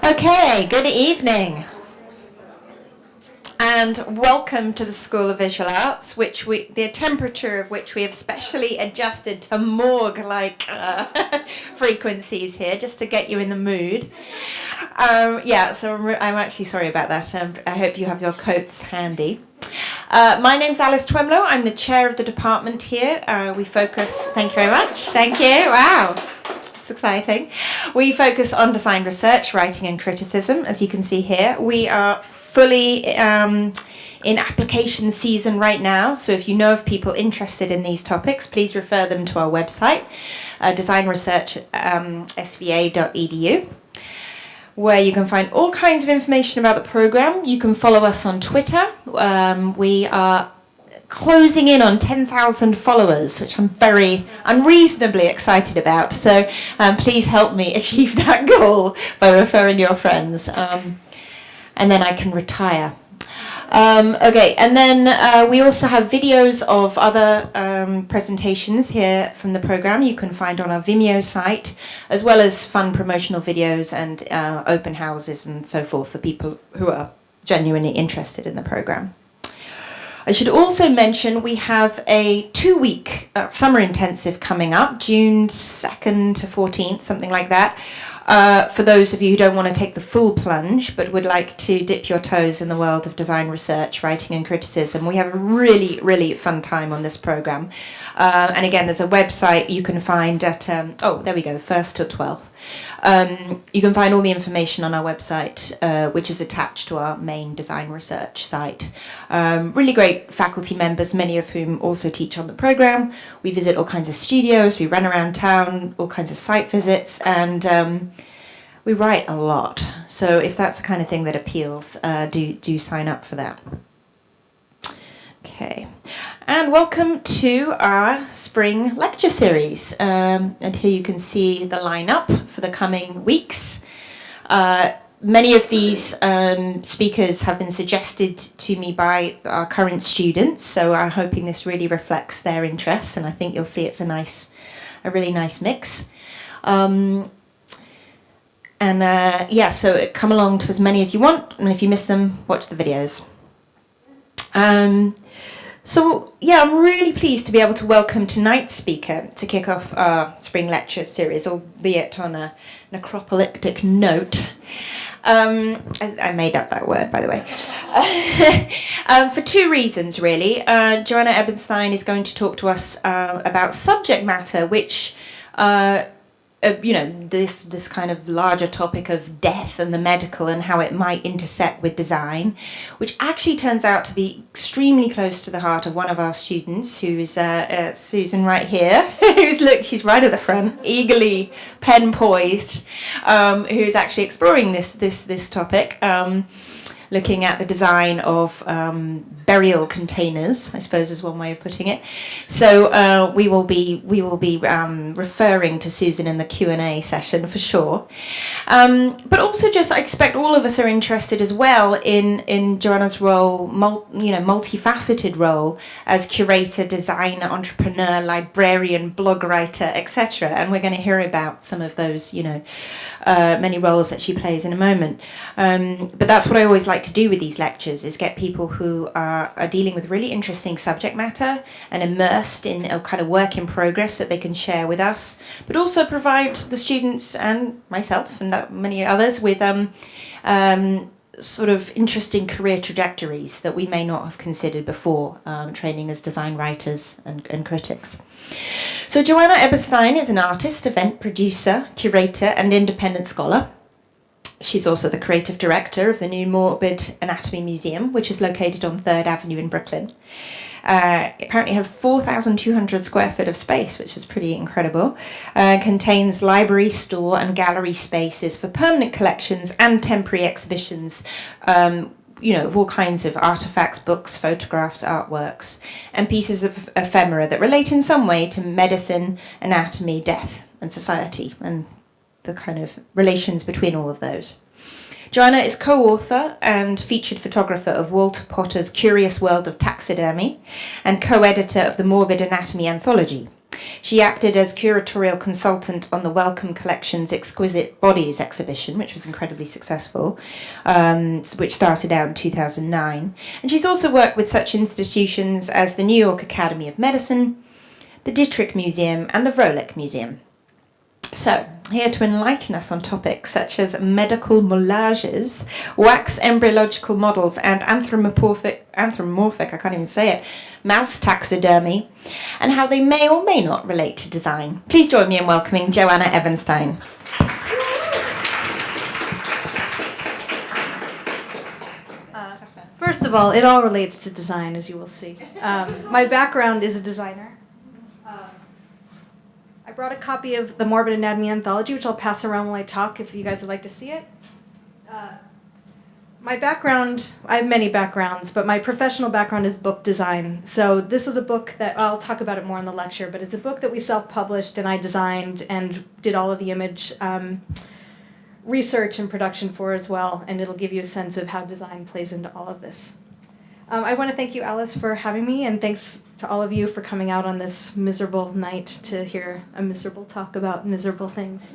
Okay, good evening. And welcome to the School of Visual Arts, the temperature of which we have specially adjusted to morgue-like frequencies here, just to get you in the mood. So I'm actually sorry about that. I hope you have your coats handy. My name's Alice Twemlow. I'm the chair of the department here. We focus, thank you very much. Thank you, wow. It's exciting. We focus on design research, writing and criticism, as you can see here. We are fully in application season right now, so if you know of people interested in these topics, please refer them to our website, designresearch.sva.edu, where you can find all kinds of information about the program. You can follow us on Twitter. We are closing in on 10,000 followers, which I'm very unreasonably excited about, so please help me achieve that goal by referring your friends. And then I can retire. Okay, and then we also have videos of other presentations here from the program you can find on our Vimeo site, as well as fun promotional videos and open houses and so forth for people who are genuinely interested in the program. I should also mention we have a 2-week summer intensive coming up, June 2nd to 14th, something like that. For those of you who don't want to take the full plunge but would like to dip your toes in the world of design research, writing and criticism, we have a really, really fun time on this program. And again, there's a website you can find at, there we go, 1st till 12th. You can find all the information on our website, which is attached to our main design research site. Really great faculty members, many of whom also teach on the program. We visit all kinds of studios, we run around town, all kinds of site visits, and we write a lot. So if that's the kind of thing that appeals, do sign up for that. Okay, and welcome to our spring lecture series. And here you can see the lineup for the coming weeks. Many of these speakers have been suggested to me by our current students, so I'm hoping this really reflects their interests, and I think you'll see it's a really nice mix. So come along to as many as you want, and if you miss them, watch the videos. I'm really pleased to be able to welcome tonight's speaker to kick off our spring lecture series, albeit on an acropolyptic note. I made up that word, by the way. For 2 reasons, really. Joanna Ebenstein is going to talk to us about subject matter, which this kind of larger topic of death and the medical and how it might intersect with design, which actually turns out to be extremely close to the heart of one of our students, who is Susan right here, she's right at the front, eagerly pen poised, who's actually exploring this topic, looking at the design of burial containers, I suppose is one way of putting it. So we will be referring to Susan in the Q&A session for sure. But also I expect all of us are interested as well in Joanna's role, multifaceted role as curator, designer, entrepreneur, librarian, blog writer, etc. And we're going to hear about some of those, many roles that she plays in a moment. But that's what I always like to do with these lectures, is get people who are dealing with really interesting subject matter and immersed in a kind of work in progress that they can share with us, but also provide the students and myself and many others with sort of interesting career trajectories that we may not have considered before training as design writers and critics. So Joanna Ebenstein is an artist, event producer, curator and independent scholar. She's also the creative director of the new Morbid Anatomy Museum, which is located on 3rd Avenue in Brooklyn. It apparently has 4,200 square foot of space, which is pretty incredible. Contains library, store and gallery spaces for permanent collections and temporary exhibitions, of all kinds of artifacts, books, photographs, artworks, and pieces of ephemera that relate in some way to medicine, anatomy, death, and society, and the kind of relations between all of those. Joanna is co-author and featured photographer of Walter Potter's Curious World of Taxidermy and co-editor of the Morbid Anatomy Anthology. She acted as curatorial consultant on the Wellcome Collection's Exquisite Bodies exhibition, which was incredibly successful, which started out in 2009. And she's also worked with such institutions as the New York Academy of Medicine, the Dittrick Museum, and the Vrolik Museum. So, here to enlighten us on topics such as medical moulages, wax embryological models, and anthropomorphic, I can't even say it, mouse taxidermy, and how they may or may not relate to design. Please join me in welcoming Joanna Ebenstein. First of all, it all relates to design, as you will see. My background is a designer. I brought a copy of the Morbid Anatomy Anthology, which I'll pass around while I talk if you guys would like to see it. My background, I have many backgrounds, but my professional background is book design. So this was a book that, I'll talk about it more in the lecture, but it's a book that we self-published and I designed and did all of the image research and production for as well, and it'll give you a sense of how design plays into all of this. I want to thank you, Alice, for having me, and thanks to all of you for coming out on this miserable night to hear a miserable talk about miserable things.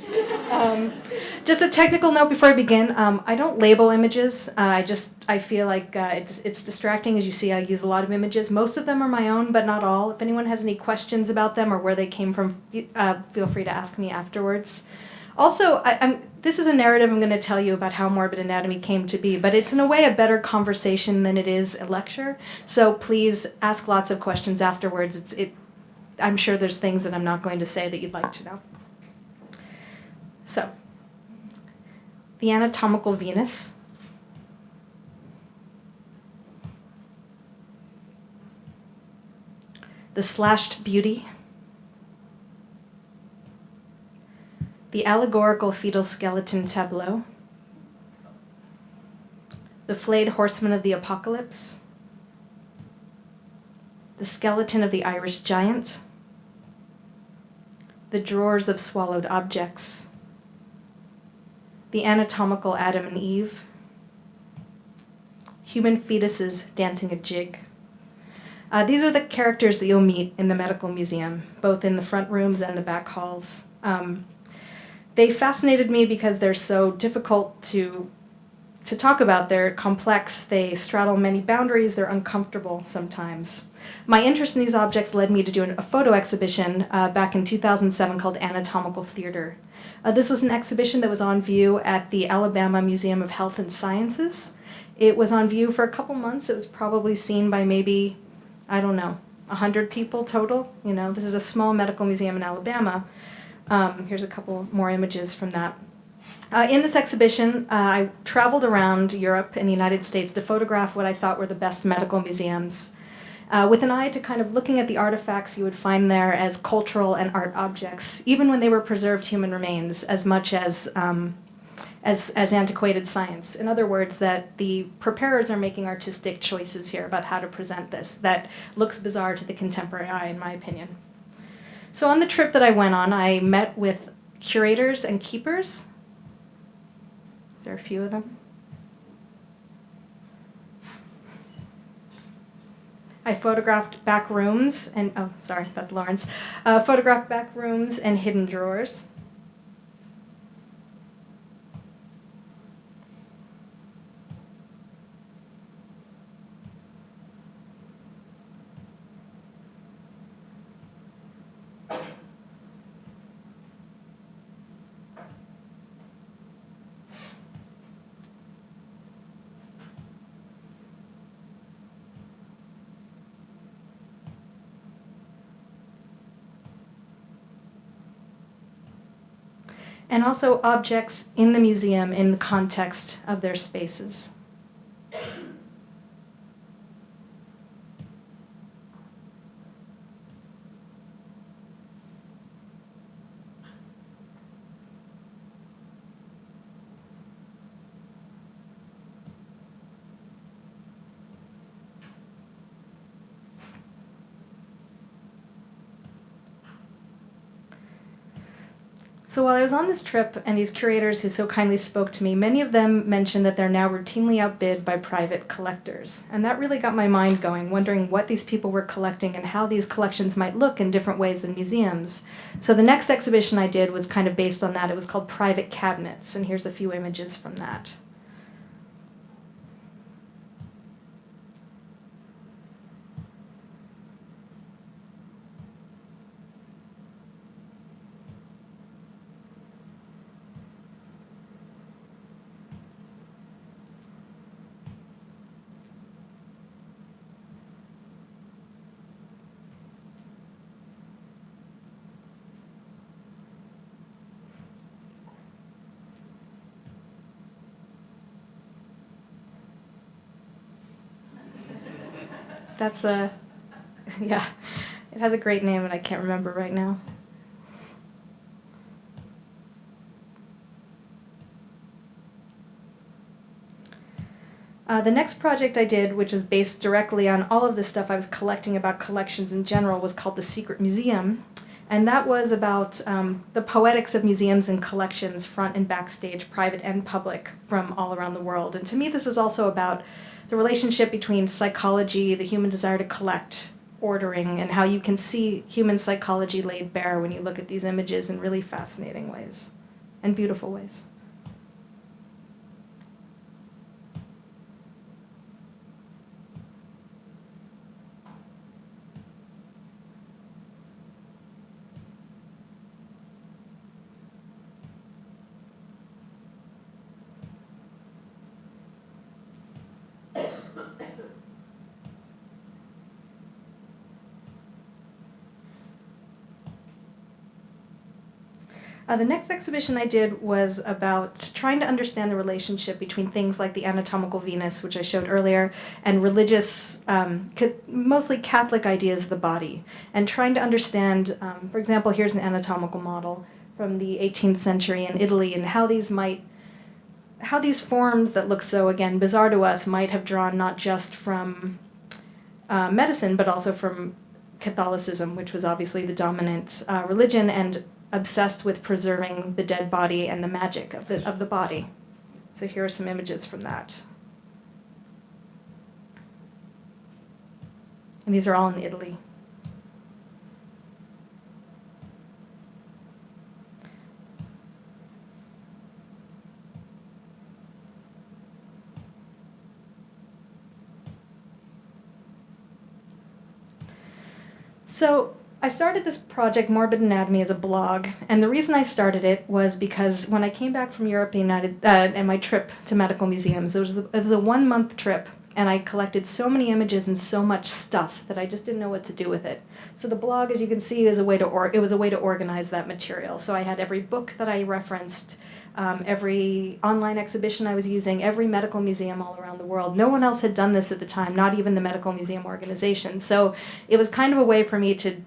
Just a technical note before I begin. I don't label images. I feel like it's distracting. As you see, I use a lot of images. Most of them are my own, but not all. If anyone has any questions about them or where they came from, feel free to ask me afterwards. Also, this is a narrative I'm going to tell you about how Morbid Anatomy came to be, but it's in a way a better conversation than it is a lecture. So please ask lots of questions afterwards. I'm sure there's things that I'm not going to say that you'd like to know. So, the anatomical Venus. The slashed beauty. The allegorical fetal skeleton tableau, the flayed horseman of the apocalypse, the skeleton of the Irish giant, the drawers of swallowed objects, the anatomical Adam and Eve, human fetuses dancing a jig. These are the characters that you'll meet in the medical museum, both in the front rooms and the back halls. They fascinated me because they're so difficult to talk about. They're complex, they straddle many boundaries, they're uncomfortable sometimes. My interest in these objects led me to do a photo exhibition back in 2007 called Anatomical Theater. This was an exhibition that was on view at the Alabama Museum of Health and Sciences. It was on view for a couple months. It was probably seen by maybe, 100 people total. This is a small medical museum in Alabama. Here's a couple more images from that. In this exhibition, I traveled around Europe and the United States to photograph what I thought were the best medical museums, with an eye to kind of looking at the artifacts you would find there as cultural and art objects, even when they were preserved human remains, as much as antiquated science. In other words, that the preparers are making artistic choices here about how to present this that looks bizarre to the contemporary eye, in my opinion. So on the trip that I went on, I met with curators and keepers. There are a few of them. I photographed back rooms and, Beth Lawrence. Photographed back rooms and hidden drawers. And also objects in the museum in the context of their spaces. So while I was on this trip, and these curators who so kindly spoke to me, many of them mentioned that they're now routinely outbid by private collectors. And that really got my mind going, wondering what these people were collecting and how these collections might look in different ways in museums. So the next exhibition I did was kind of based on that. It was called Private Cabinets, and here's a few images from that. That's yeah, it has a great name and I can't remember right now. The next project I did, which was based directly on all of the stuff I was collecting about collections in general, was called The Secret Museum. And that was about the poetics of museums and collections, front and backstage, private and public, from all around the world. And to me, this was also about the relationship between psychology, the human desire to collect, ordering, and how you can see human psychology laid bare when you look at these images in really fascinating ways and beautiful ways. The next exhibition I did was about trying to understand the relationship between things like the anatomical Venus, which I showed earlier, and religious, mostly Catholic ideas of the body, and trying to understand, for example, here's an anatomical model from the 18th century in Italy, and how these forms that look so, again, bizarre to us might have drawn not just from medicine, but also from Catholicism, which was obviously the dominant religion, and obsessed with preserving the dead body and the magic of the body. So here are some images from that. And these are all in Italy. So I started this project, Morbid Anatomy, as a blog, and the reason I started it was because when I came back from Europe and my trip to medical museums, it was a 1-month trip, and I collected so many images and so much stuff that I just didn't know what to do with it. So the blog, as you can see, is it was a way to organize that material. So I had every book that I referenced, every online exhibition I was using, every medical museum all around the world. No one else had done this at the time, not even the Medical Museum Organization. So it was kind of a way for me to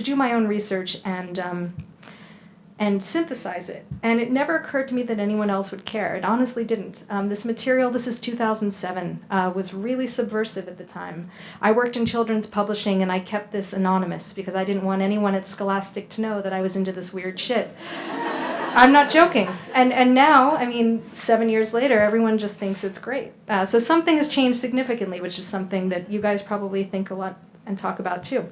do my own research and synthesize it. And it never occurred to me that anyone else would care. It honestly didn't. This material, this is 2007, was really subversive at the time. I worked in children's publishing and I kept this anonymous because I didn't want anyone at Scholastic to know that I was into this weird shit. I'm not joking. And now, 7 years later, everyone just thinks it's great. So something has changed significantly, which is something that you guys probably think a lot and talk about too.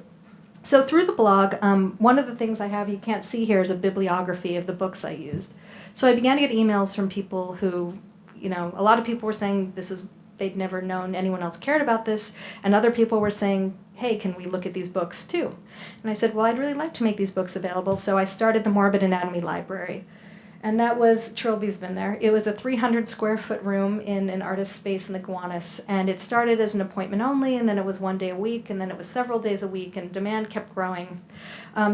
So through the blog, one of the things I have you can't see here is a bibliography of the books I used. So I began to get emails from people who, a lot of people were saying they'd never known anyone else cared about this, and other people were saying, hey, can we look at these books too? And I said, well, I'd really like to make these books available, so I started the Morbid Anatomy Library. And that was, Trilby's been there. It was a 300 square foot room in an artist space in the Gowanus. And it started as an appointment only, and then it was 1 day a week, and then it was several days a week, and demand kept growing.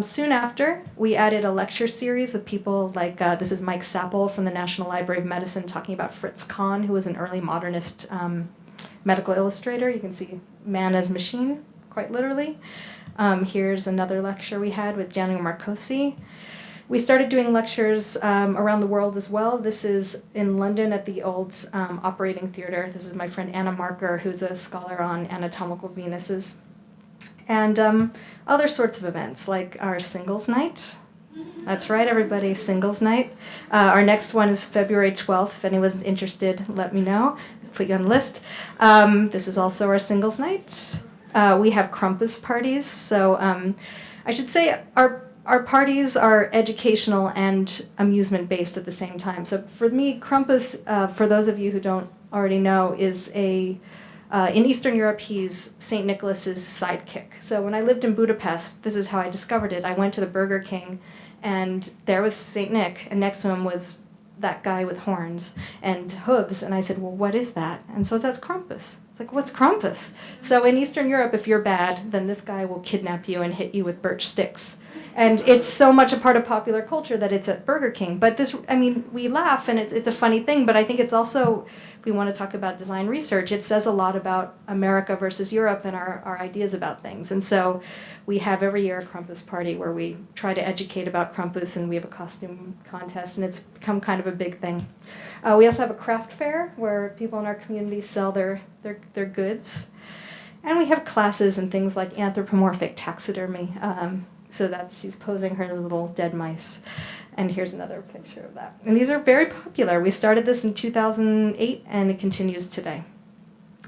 Soon after, we added a lecture series with people like, this is Mike Sappel from the National Library of Medicine talking about Fritz Kahn, who was an early modernist medical illustrator. You can see man as machine, quite literally. Here's another lecture we had with Daniel Marcosi. We started doing lectures around the world as well. This is in London at the old operating theater. This is my friend Anna Marker, who's a scholar on anatomical Venuses. And other sorts of events, like our singles night. That's right, everybody, singles night. Our next one is February 12th. If anyone's interested, let me know. Put you on the list. This is also our singles night. We have Krampus parties. So I should say our parties are educational and amusement-based at the same time. So for me, Krampus, for those of you who don't already know, is in Eastern Europe, he's St. Nicholas's sidekick. So when I lived in Budapest, this is how I discovered it. I went to the Burger King, and there was St. Nick, and next to him was that guy with horns and hooves. And I said, well, what is that? And so that's Krampus. It's like, what's Krampus? So in Eastern Europe, if you're bad, then this guy will kidnap you and hit you with birch sticks. And it's so much a part of popular culture that it's at Burger King. But this, I mean, we laugh, and it's a funny thing, but I think it's also, if we want to talk about design research, it says a lot about America versus Europe and our ideas about things. And so we have every year a Krampus party where we try to educate about Krampus, and we have a costume contest, and it's become kind of a big thing. We also have a craft fair where people in our community sell their goods. And we have classes and things like anthropomorphic taxidermy. So that's, she's posing her little dead mice. And here's another picture of that. And these are very popular. We started this in 2008, and it continues today.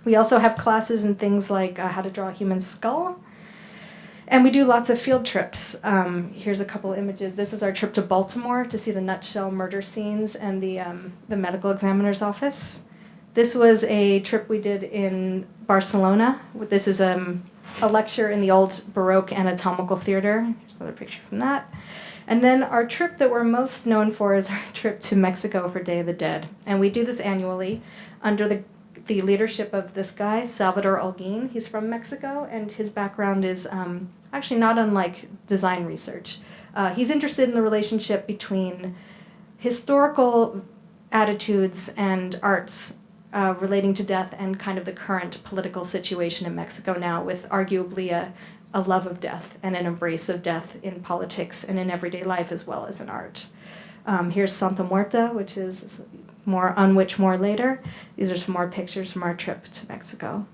We also have classes in things like how to draw a human skull. And we do lots of field trips. Here's a couple images. This is our trip to Baltimore to see the nutshell murder scenes and the medical examiner's office. This was a trip we did in Barcelona. This is a lecture in the old Baroque anatomical theater. Here's another picture from that. And then our trip that we're most known for is our trip to Mexico for Day of the Dead. And we do this annually under the leadership of this guy, Salvador Holguin. He's from Mexico, and his background is actually not unlike design research. He's interested in the relationship between historical attitudes and arts relating to death and kind of the current political situation in Mexico now, with arguably a love of death and an embrace of death in politics and in everyday life as well as in art. Here's Santa Muerta, which is more later. These are some more pictures from our trip to Mexico.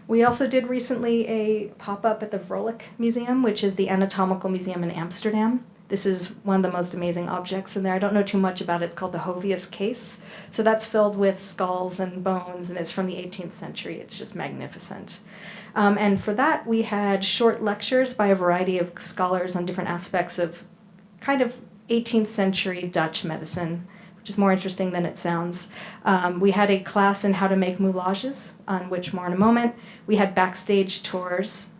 We also did recently a pop-up at the Vrolik Museum, which is the anatomical museum in Amsterdam. This is one of the most amazing objects in there. I don't know too much about it. It's called the Hovius case. So that's filled with skulls and bones, and it's from the 18th century. It's just magnificent. And for that, we had short lectures by a variety of scholars on different aspects of kind of 18th century Dutch medicine, which is more interesting than it sounds. We had a class in how to make moulages, on which more in a moment. We had backstage tours.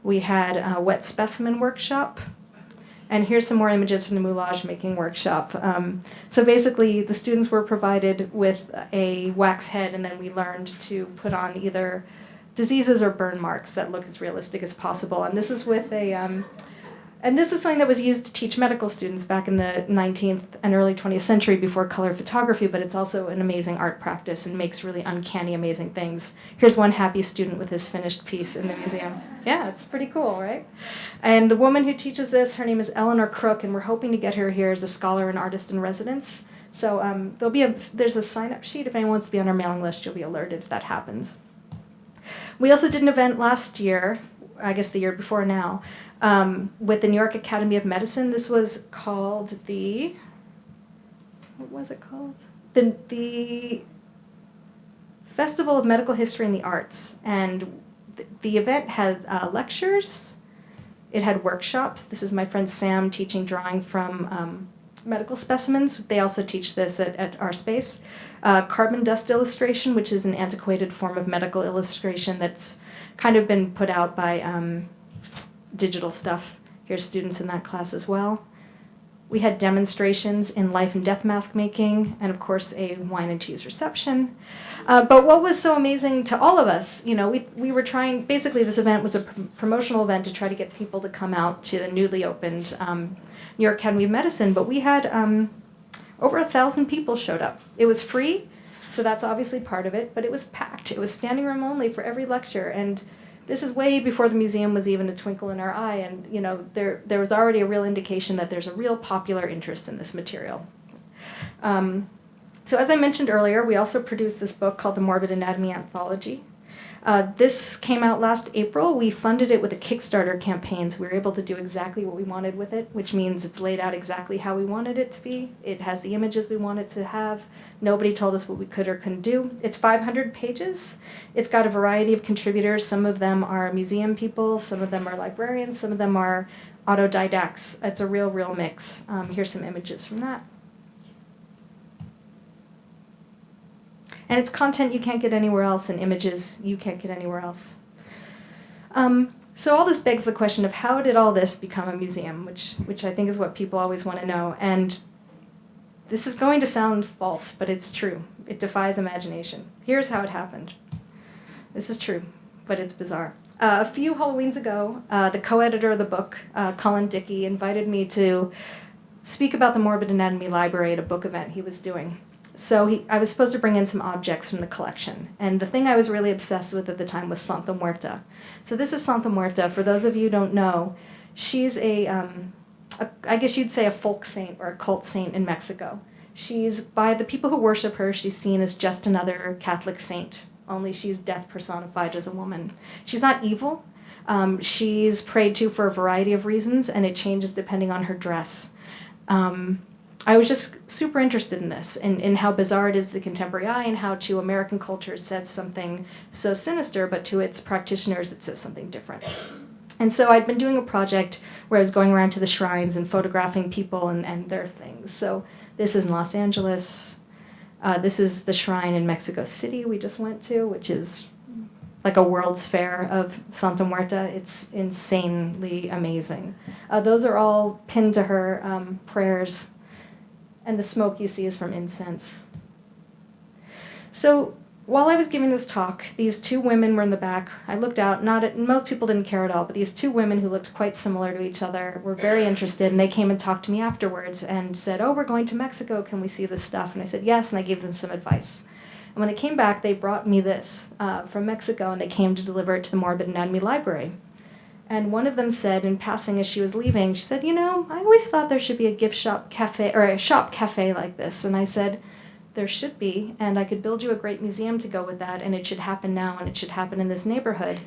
We had a wet specimen workshop. And here's some more images from the moulage making workshop. So basically, the students were provided with a wax head, and then we learned to put on either diseases or burn marks that look as realistic as possible. And this is with and this is something that was used to teach medical students back in the 19th and early 20th century before color photography, but it's also an amazing art practice and makes really uncanny, amazing things. Here's one happy student with his finished piece in the museum. Yeah, it's pretty cool, right? And the woman who teaches this, her name is Eleanor Crook, and we're hoping to get her here as a scholar and artist in residence. So there's a sign-up sheet. If anyone wants to be on our mailing list, you'll be alerted if that happens. We also did an event last year, I guess the year before now, with the New York Academy of Medicine. This was called what was it called? The Festival of Medical History and the Arts. And the event had lectures. It had workshops. This is my friend Sam teaching drawing from medical specimens. They also teach this at our space. Carbon dust illustration, which is an antiquated form of medical illustration that's kind of been put out by digital stuff. Here's students in that class as well. We had demonstrations in life and death mask making, and of course a wine and cheese reception. But what was so amazing to all of us, we were trying, basically this event was a promotional event to try to get people to come out to the newly opened New York Academy of Medicine, but we had over 1,000 people showed up. It was free, so that's obviously part of it, but it was packed. It was standing room only for every lecture, and this is way before the museum was even a twinkle in our eye, and there was already a real indication that there's a real popular interest in this material. So as I mentioned earlier, we also produced this book called the Morbid Anatomy Anthology. This came out last April. We funded it with a Kickstarter campaign, so we were able to do exactly what we wanted with it, which means it's laid out exactly how we wanted it to be. It has the images we wanted to have. Nobody told us what we could or couldn't do. It's 500 pages. It's got a variety of contributors. Some of them are museum people, some of them are librarians, some of them are autodidacts. It's a real mix. Here's some images from that. And it's content you can't get anywhere else, and images you can't get anywhere else. So all this begs the question of how did all this become a museum, which I think is what people always want to know. And this is going to sound false, but it's true. It defies imagination. Here's how it happened. This is true, but it's bizarre. A few Halloweens ago, the co-editor of the book, Colin Dickey, invited me to speak about the Morbid Anatomy Library at a book event he was doing. So I was supposed to bring in some objects from the collection. And the thing I was really obsessed with at the time was Santa Muerta. So this is Santa Muerta. For those of you who don't know, she's I guess you'd say a folk saint or a cult saint in Mexico. She's, by the people who worship her, she's seen as just another Catholic saint, only she's death personified as a woman. She's not evil. She's prayed to for a variety of reasons, and it changes depending on her dress. I was just super interested in this, in how bizarre it is to the contemporary eye, and how to American culture it says something so sinister, but to its practitioners it says something different. And so I'd been doing a project where I was going around to the shrines and photographing people and their things. So this is in Los Angeles. This is the shrine in Mexico City we just went to, which is like a World's Fair of Santa Muerta. It's insanely amazing. Those are all pinned to her prayers, and the smoke you see is from incense. So while I was giving this talk, these two women were in the back. I looked out, most people didn't care at all, but these two women who looked quite similar to each other were very interested, and they came and talked to me afterwards and said, "Oh, we're going to Mexico, can we see this stuff?" And I said, "Yes," and I gave them some advice. And when they came back, they brought me this from Mexico, and they came to deliver it to the Morbid Anatomy Library. And one of them said, in passing as she was leaving, she said, I always thought there should be a gift shop cafe, or a shop cafe like this. And I said, there should be, and I could build you a great museum to go with that, and it should happen now, and it should happen in this neighborhood.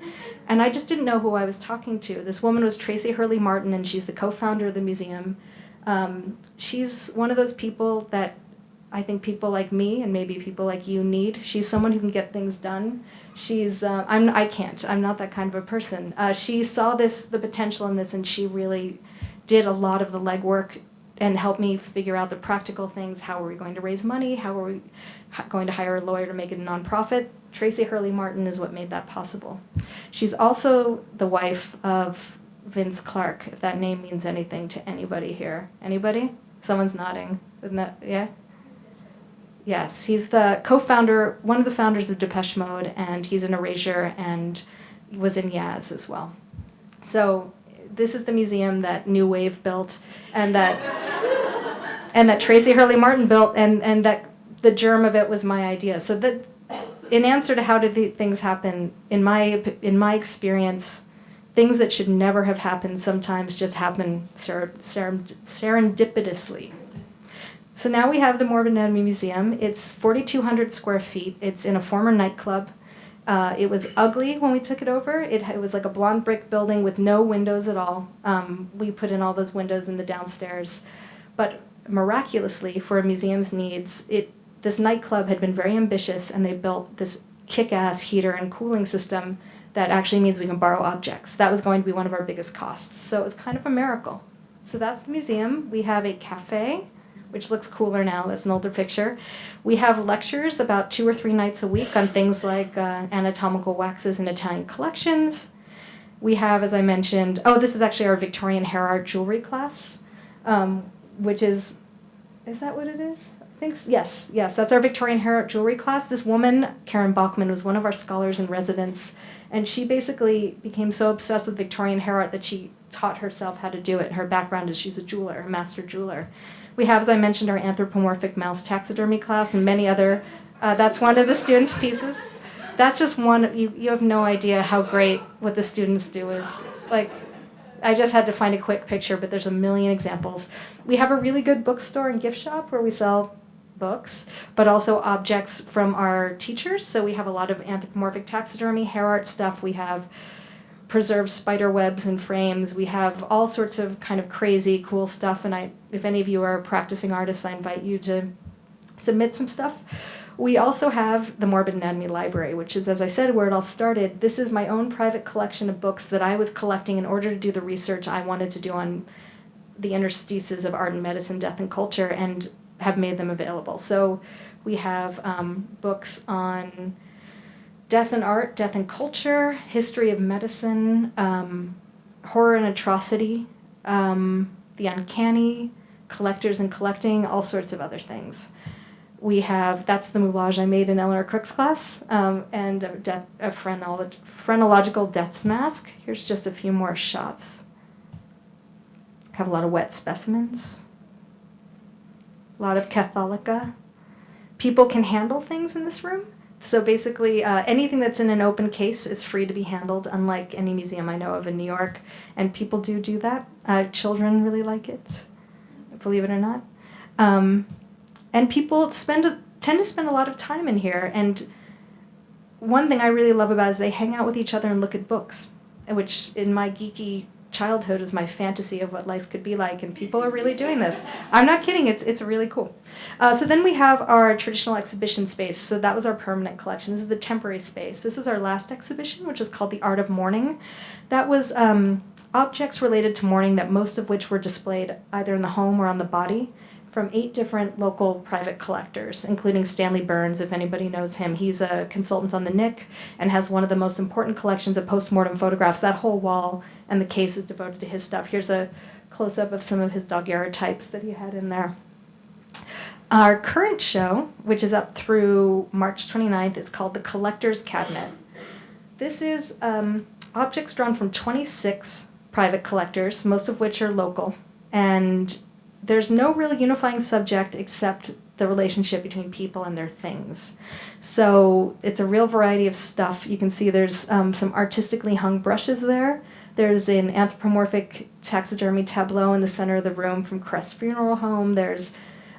And I just didn't know who I was talking to. This woman was Tracy Hurley Martin, and she's the co-founder of the museum. She's one of those people that I think people like me and maybe people like you need. She's someone who can get things done. I can't. I'm not that kind of a person. She saw the potential in this, and she really did a lot of the legwork and helped me figure out the practical things. How are we going to raise money? How are we going to hire a lawyer to make it a nonprofit? Tracy Hurley Martin is what made that possible. She's also the wife of Vince Clarke, if that name means anything to anybody here. Anybody? Someone's nodding. Isn't that, yeah? Yes, he's the co-founder, one of the founders of Depeche Mode, and he's an Erasure and was in Yaz as well. So this is the museum that New Wave built, and that Tracy Hurley Martin built, and that the germ of it was my idea. So that, in answer to how did the things happen, in my experience, things that should never have happened sometimes just happen serendipitously. So now we have the Morbid Anatomy Museum. It's 4,200 square feet. It's in a former nightclub. It was ugly when we took it over. It was like a blonde brick building with no windows at all. We put in all those windows in the downstairs. But miraculously, for a museum's needs, this nightclub had been very ambitious, and they built this kick-ass heater and cooling system that actually means we can borrow objects. That was going to be one of our biggest costs. So it was kind of a miracle. So that's the museum. We have a cafe, which looks cooler now. That's an older picture. We have lectures about 2 or 3 nights a week on things like anatomical waxes and Italian collections. We have, as I mentioned, this is actually our Victorian hair art jewelry class, which is that what it is? I think, yes, that's our Victorian hair art jewelry class. This woman, Karen Bachman, was one of our scholars in residence, and she basically became so obsessed with Victorian hair art that she taught herself how to do it. Her background is she's a jeweler, a master jeweler. We have, as I mentioned, our anthropomorphic mouse taxidermy class and many other. That's one of the students' pieces. That's just one. You have no idea how great what the students do is. Like, I just had to find a quick picture, but there's a million examples. We have a really good bookstore and gift shop where we sell books, but also objects from our teachers. So we have a lot of anthropomorphic taxidermy, hair art stuff. We have preserved spider webs and frames. We have all sorts of kind of crazy, cool stuff. And if any of you are practicing artists, I invite you to submit some stuff. We also have the Morbid Anatomy Library, which is, as I said, where it all started. This is my own private collection of books that I was collecting in order to do the research I wanted to do on the interstices of art and medicine, death and culture, and have made them available. So we have books on death and art, death and culture, history of medicine, horror and atrocity, the uncanny, collectors and collecting, all sorts of other things. We have, that's the moulage I made in Eleanor Crook's class, and a phrenological death's mask. Here's just a few more shots. Have a lot of wet specimens, a lot of Catholica. People can handle things in this room. So basically, anything that's in an open case is free to be handled, unlike any museum I know of in New York. And people do that. Children really like it, believe it or not. And people tend to spend a lot of time in here. And one thing I really love about it is they hang out with each other and look at books, which in my geeky childhood was my fantasy of what life could be like. And people are really doing this. I'm not kidding. It's really cool. So then we have our traditional exhibition space. So that was our permanent collection. This is the temporary space. This was our last exhibition, which was called The Art of Mourning. That was objects related to mourning, that most of which were displayed either in the home or on the body, from 8 different local private collectors, including Stanley Burns, if anybody knows him. He's a consultant on the Nick and has one of the most important collections of postmortem photographs. That whole wall and the case is devoted to his stuff. Here's a close-up of some of his daguerreotypes that he had in there. Our current show, which is up through March 29th, is called The Collector's Cabinet. This is objects drawn from 26 private collectors, most of which are local, and there's no real unifying subject except the relationship between people and their things. So it's a real variety of stuff. You can see there's some artistically hung brushes there. There's an anthropomorphic taxidermy tableau in the center of the room from Crest Funeral Home. There's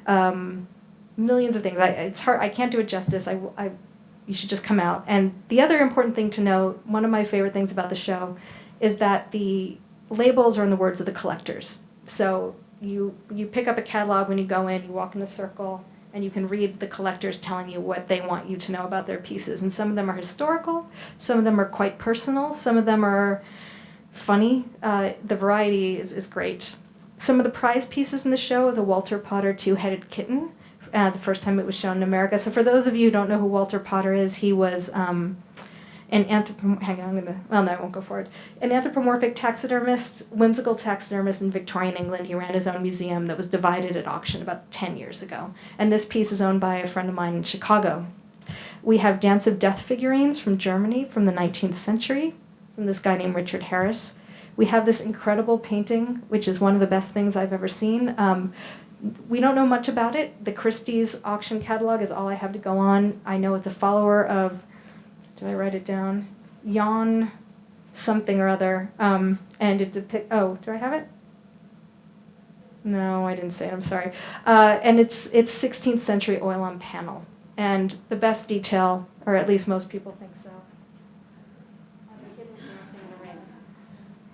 millions of things. It's hard. I can't do it justice. You should just come out. And the other important thing to know, one of my favorite things about the show, is that the labels are in the words of the collectors. So you pick up a catalog when you go in, you walk in a circle, and you can read the collectors telling you what they want you to know about their pieces. And some of them are historical, some of them are quite personal, some of them are funny. The variety is great. Some of the prize pieces in the show is a Walter Potter two-headed kitten, the first time it was shown in America. So for those of you who don't know who Walter Potter is, he was an anthropomorphic taxidermist, whimsical taxidermist in Victorian England. He ran his own museum that was divided at auction about 10 years ago. And this piece is owned by a friend of mine in Chicago. We have Dance of Death figurines from Germany from the 19th century, from this guy named Richard Harris. We have this incredible painting, which is one of the best things I've ever seen. We don't know much about it. The Christie's auction catalog is all I have to go on. I know it's a follower of, did I write it down? Jan something or other. And it depicts, oh, do I have it? No, I didn't say it, I'm sorry. And it's 16th century oil on panel. And the best detail, or at least most people think so,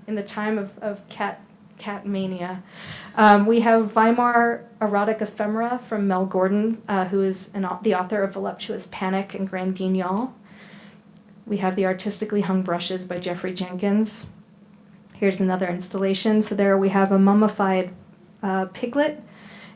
in the time of cat mania. We have Weimar erotic ephemera from Mel Gordon, who is the author of Voluptuous Panic and Grand Guignol. We have the artistically hung brushes by Jeffrey Jenkins. Here's another installation. So there we have a mummified piglet.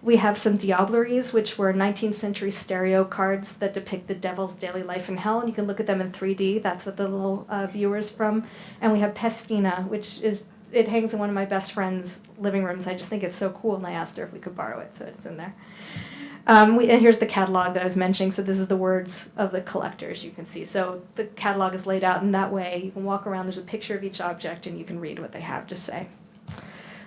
We have some diableries, which were 19th century stereo cards that depict the devil's daily life in hell, and you can look at them in 3D. That's what the little viewer is from. And we have Pestina, which it hangs in one of my best friend's living rooms. I just think it's so cool, and I asked her if we could borrow it, so it's in there. And here's the catalog that I was mentioning. So this is the words of the collectors, you can see. So the catalog is laid out in that way. You can walk around, there's a picture of each object, and you can read what they have to say.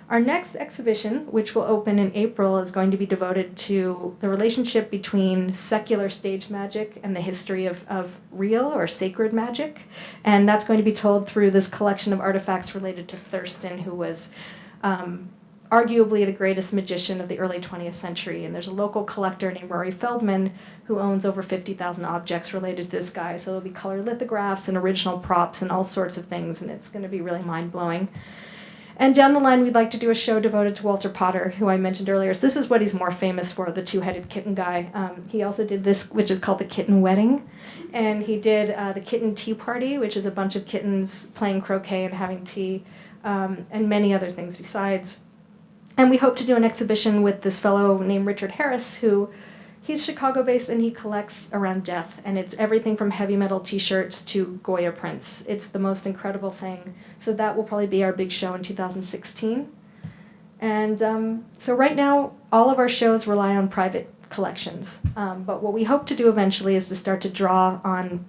Our next exhibition, which will open in April, is going to be devoted to the relationship between secular stage magic and the history of real or sacred magic. And that's going to be told through this collection of artifacts related to Thurston, who was arguably the greatest magician of the early 20th century. And there's a local collector named Rory Feldman who owns over 50,000 objects related to this guy. So there'll be color lithographs and original props and all sorts of things, and it's going to be really mind-blowing. And down the line, we'd like to do a show devoted to Walter Potter, who I mentioned earlier. So this is what he's more famous for, the two-headed kitten guy. He also did this, which is called the Kitten Wedding. And he did the Kitten Tea Party, which is a bunch of kittens playing croquet and having tea, and many other things besides. And we hope to do an exhibition with this fellow named Richard Harris, who he's Chicago-based and he collects around death. And it's everything from heavy metal t-shirts to Goya prints. It's the most incredible thing. So that will probably be our big show in 2016. And so right now, all of our shows rely on private collections. But what we hope to do eventually is to start to draw on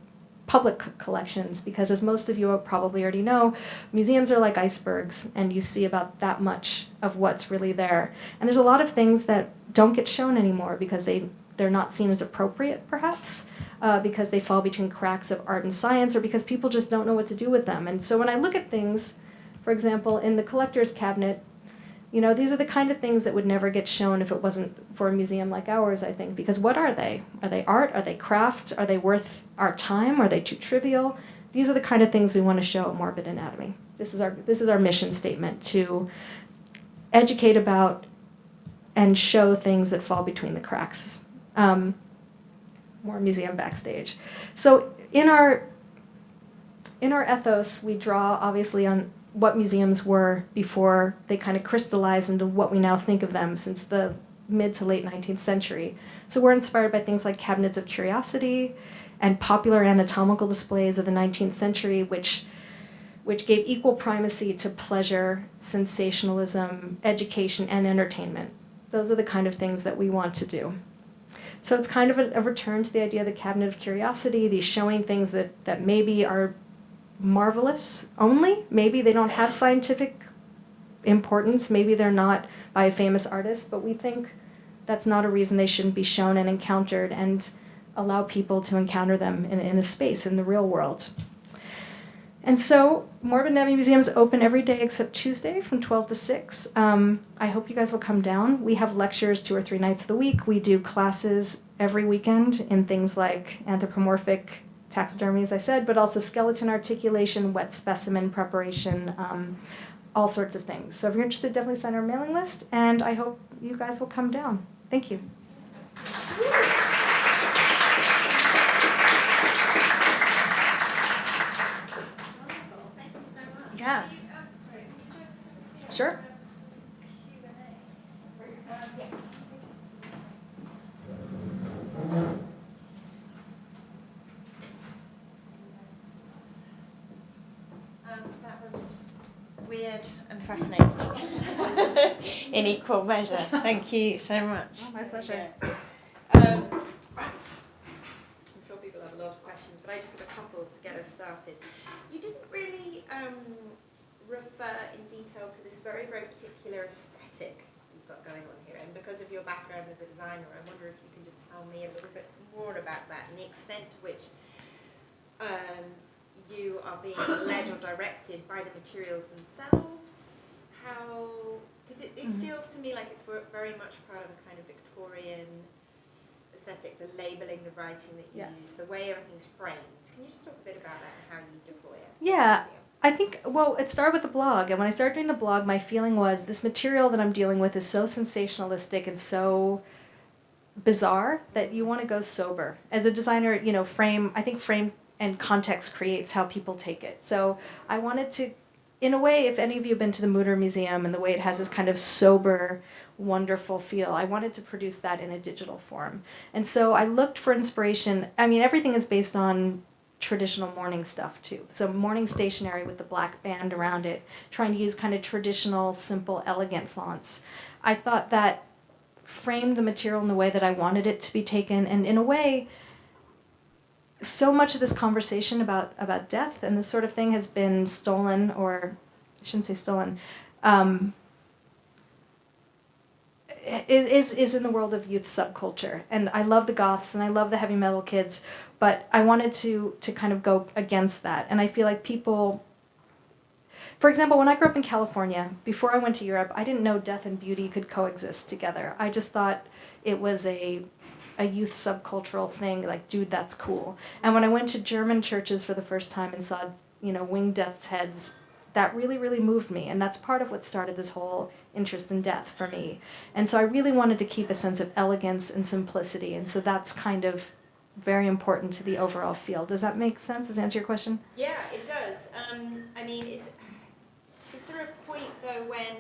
public collections, because as most of you probably already know, museums are like icebergs, and you see about that much of what's really there. And there's a lot of things that don't get shown anymore because they're not seen as appropriate, perhaps, because they fall between cracks of art and science, or because people just don't know what to do with them. And so when I look at things, for example, in the collector's cabinet, you know, these are the kind of things that would never get shown if it wasn't for a museum like ours, I think. Because what are they? Are they art? Are they craft? Are they worth our time? Are they too trivial? These are the kind of things we want to show at Morbid Anatomy. This is our mission statement, to educate about and show things that fall between the cracks. More museum backstage. So in our ethos, we draw obviously on what museums were before they kind of crystallized into what we now think of them since the mid to late 19th century. So we're inspired by things like cabinets of curiosity and popular anatomical displays of the 19th century, which gave equal primacy to pleasure, sensationalism, education, and entertainment. Those are the kind of things that we want to do. So it's kind of a return to the idea of the cabinet of curiosity, these showing things that maybe are marvelous only. Maybe they don't have scientific importance. Maybe they're not by a famous artist, but we think that's not a reason they shouldn't be shown and encountered, and allow people to encounter them in a space in the real world. And so Morbid Anatomy Museum is open every day except Tuesday from 12 to 6. I hope you guys will come down. We have lectures 2 or 3 nights of the week. We do classes every weekend in things like anthropomorphic taxidermy, as I said, but also skeleton articulation, wet specimen preparation, all sorts of things. So if you're interested, definitely sign our mailing list, and I hope you guys will come down. Thank you. Yeah. Sure. That was weird and fascinating in equal measure. Thank you so much. Oh, my pleasure. Right. I'm sure people have a lot of questions, but I just have a couple to get us started. You didn't really refer in detail to this very, very particular aesthetic you've got going on here, and because of your background as a designer, I wonder if you can just tell me a little bit more about that and the extent to which you are being led or directed by the materials themselves. How, because it feels to me like it's very much part of a kind of Victorian aesthetic, the labeling, the writing that you use, the way everything's framed. Can you just talk a bit about that and how you deploy it? Yeah, I think, well, it started with the blog, and when I started doing the blog, my feeling was this material that I'm dealing with is so sensationalistic and so bizarre that you want to go sober. As a designer, you know, frame and context creates how people take it. So I wanted to, in a way, if any of you have been to the Motor Museum and the way it has this kind of sober, wonderful feel, I wanted to produce that in a digital form. And so I looked for inspiration. I mean, everything is based on traditional mourning stuff too. So mourning stationery with the black band around it, trying to use kind of traditional, simple, elegant fonts. I thought that framed the material in the way that I wanted it to be taken, and in a way, so much of this conversation about death and this sort of thing has been stolen, or I shouldn't say stolen, is in the world of youth subculture. And I love the goths and I love the heavy metal kids, but I wanted to kind of go against that. And I feel like people, For example, when I grew up in California, before I went to Europe, I didn't know death and beauty could coexist together. I just thought it was a youth subcultural thing, like, dude, that's cool. And when I went to German churches for the first time and saw, winged death's heads, that really, really moved me. And that's part of what started this whole interest in death for me. And so I really wanted to keep a sense of elegance and simplicity. And so that's kind of very important to the overall field. Does that make sense? Does that answer your question? Yeah, it does. I mean, is there a point, though, when,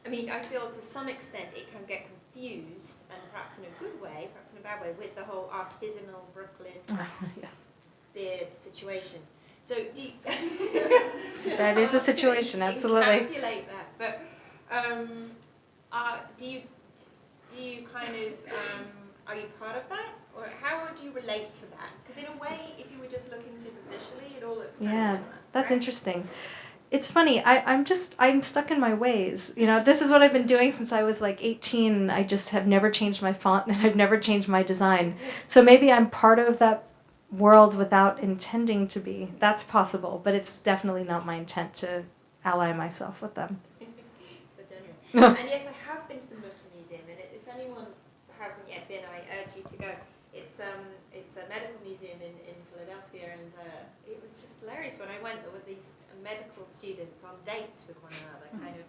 I feel to some extent it can get confused, and perhaps in a good way, perhaps in a bad way, with the whole artisanal Brooklyn beard situation. So do you... That is a situation, absolutely. Encapsulate that, but do you kind of, are you part of that? Or how would you relate to that? Because in a way, if you were just looking superficially, it all looks kind of similar. That's right? Interesting. It's funny, I'm stuck in my ways. This is what I've been doing since I was like 18. I just have never changed my font and I've never changed my design. So maybe I'm part of that world without intending to be. That's possible, but it's definitely not my intent to ally myself with them. And yes, I have been to the Morbid Museum, and if anyone hasn't yet been, I urge you to go. It's a medical museum in Philadelphia, and it was just hilarious when I went. There were these medical students on dates with one another, kind of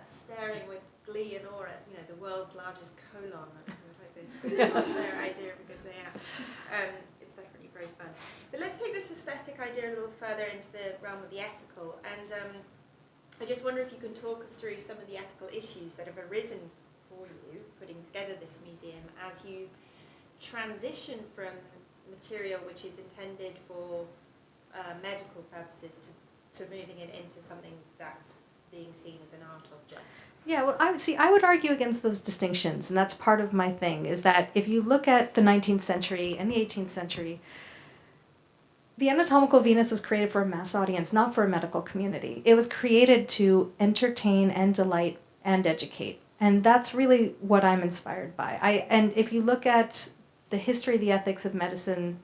staring with glee and awe at the world's largest colon. It was like this. That was their idea of a good day out. It's definitely very fun. But let's take this aesthetic idea a little further into the realm of the ethical, and I just wonder if you can talk us through some of the ethical issues that have arisen for you putting together this museum as you transition from material which is intended for medical purposes to moving it into something that's being seen as an art object. Yeah, well, I would argue against those distinctions, and that's part of my thing, is that if you look at the 19th century and the 18th century, the anatomical Venus was created for a mass audience, not for a medical community. It was created to entertain and delight and educate. And that's really what I'm inspired by. And if you look at the history of the ethics of medicine,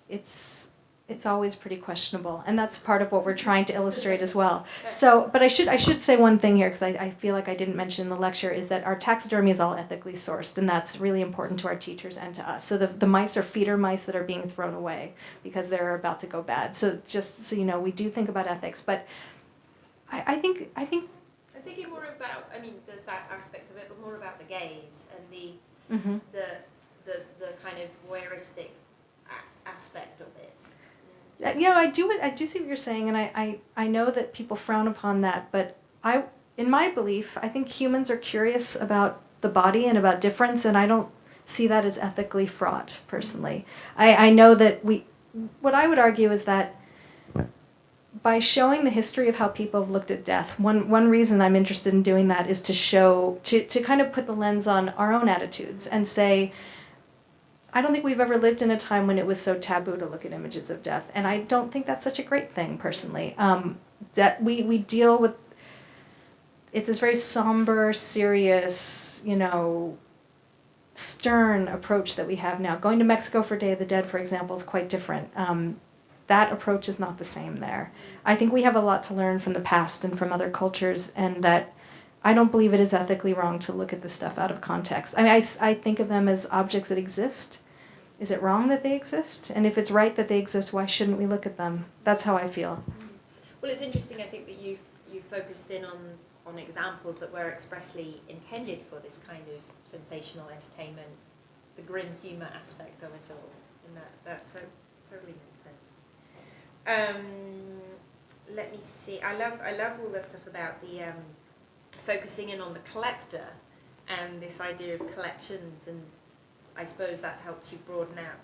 it's always pretty questionable, and that's part of what we're trying to illustrate as well. So, but I should say one thing here, because I feel like I didn't mention in the lecture, is that our taxidermy is all ethically sourced, and that's really important to our teachers and to us. So the mice are feeder mice that are being thrown away because they're about to go bad. So just so you know, we do think about ethics, but I think. I'm thinking more about, there's that aspect of it, but more about the gaze and the kind of voyeuristic aspect of it. I do see what you're saying, and I know that people frown upon that, but in my belief, I think humans are curious about the body and about difference, and I don't see that as ethically fraught, personally. I know that what I would argue is that by showing the history of how people have looked at death, one reason I'm interested in doing that is to show, to kind of put the lens on our own attitudes and say, I don't think we've ever lived in a time when it was so taboo to look at images of death, and I don't think that's such a great thing, personally. That we deal with, it's this very somber, serious, stern approach that we have now. Going to Mexico for Day of the Dead, for example, is quite different. That approach is not the same there. I think we have a lot to learn from the past and from other cultures, and that I don't believe it is ethically wrong to look at this stuff out of context. I think of them as objects that exist. Is it wrong that they exist? And if it's right that they exist, why shouldn't we look at them? That's how I feel. Well, it's interesting, I think, that you focused in on examples that were expressly intended for this kind of sensational entertainment, the grim humour aspect of it all, and that totally makes sense. Let me see. I love all the stuff about the focusing in on the collector and this idea of collections, and I suppose that helps you broaden out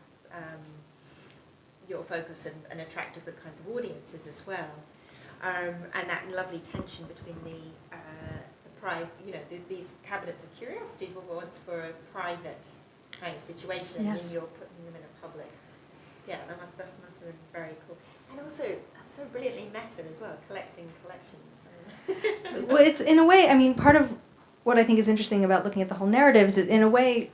your focus and attract different kinds of audiences as well. And that lovely tension between the private, these cabinets of curiosities were once for a private kind of situation, yes. And you're putting them in a public. Yeah, that must have been very cool. And also, so brilliantly meta as well, collecting collections. Well, it's in a way, part of what I think is interesting about looking at the whole narrative is that in a way,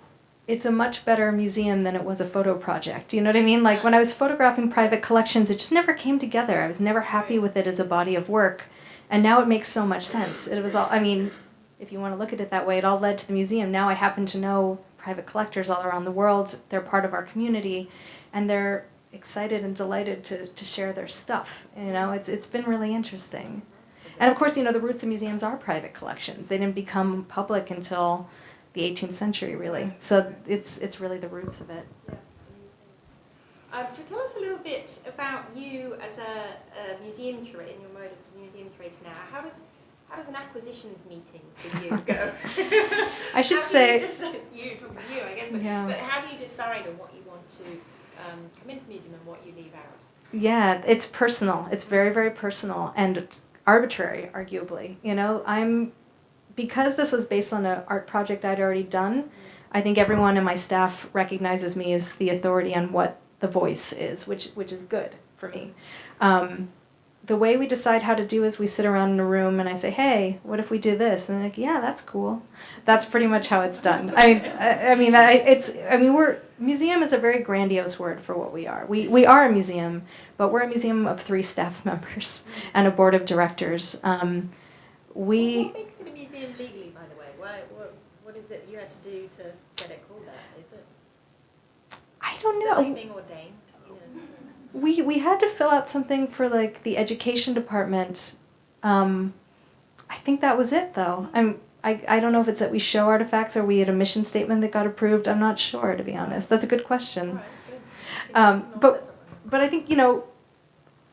it's a much better museum than it was a photo project. You know what I mean? Like when I was photographing private collections, it just never came together. I was never happy with it as a body of work. And now it makes so much sense. It was all, I mean, if you want to look at it that way, it all led to the museum. Now I happen to know private collectors all around the world. They're part of our community, and they're excited and delighted to share their stuff. You know, it's been really interesting. And of course, you know, the roots of museums are private collections. They didn't become public until the 18th century, really. So it's really the roots of it. So tell us a little bit about you as a museum curator, in your mode as a museum curator now. How does an acquisitions meeting for you go? I should say... It's you, talking to you, I guess. But how do you decide on what you want to come into the museum and what you leave out? Yeah, it's personal. It's very, very personal and arbitrary, arguably. You know, because this was based on an art project I'd already done, I think everyone in my staff recognizes me as the authority on what the voice is, which is good for me. The way we decide how to do is we sit around in a room and I say, hey, what if we do this? And they're like, yeah, that's cool. That's pretty much how it's done. Museum is a very grandiose word for what we are. We are a museum, but we're a museum of 3 staff members and a board of directors. What makes it a museum legally, by the way? What is it you had to do to get it called that? Is it? I don't know. Is it being ordained? We had to fill out something for like the education department. I think that was it though. I don't know if it's that we show artifacts or we had a mission statement that got approved. I'm not sure, to be honest. That's a good question. But I think, you know,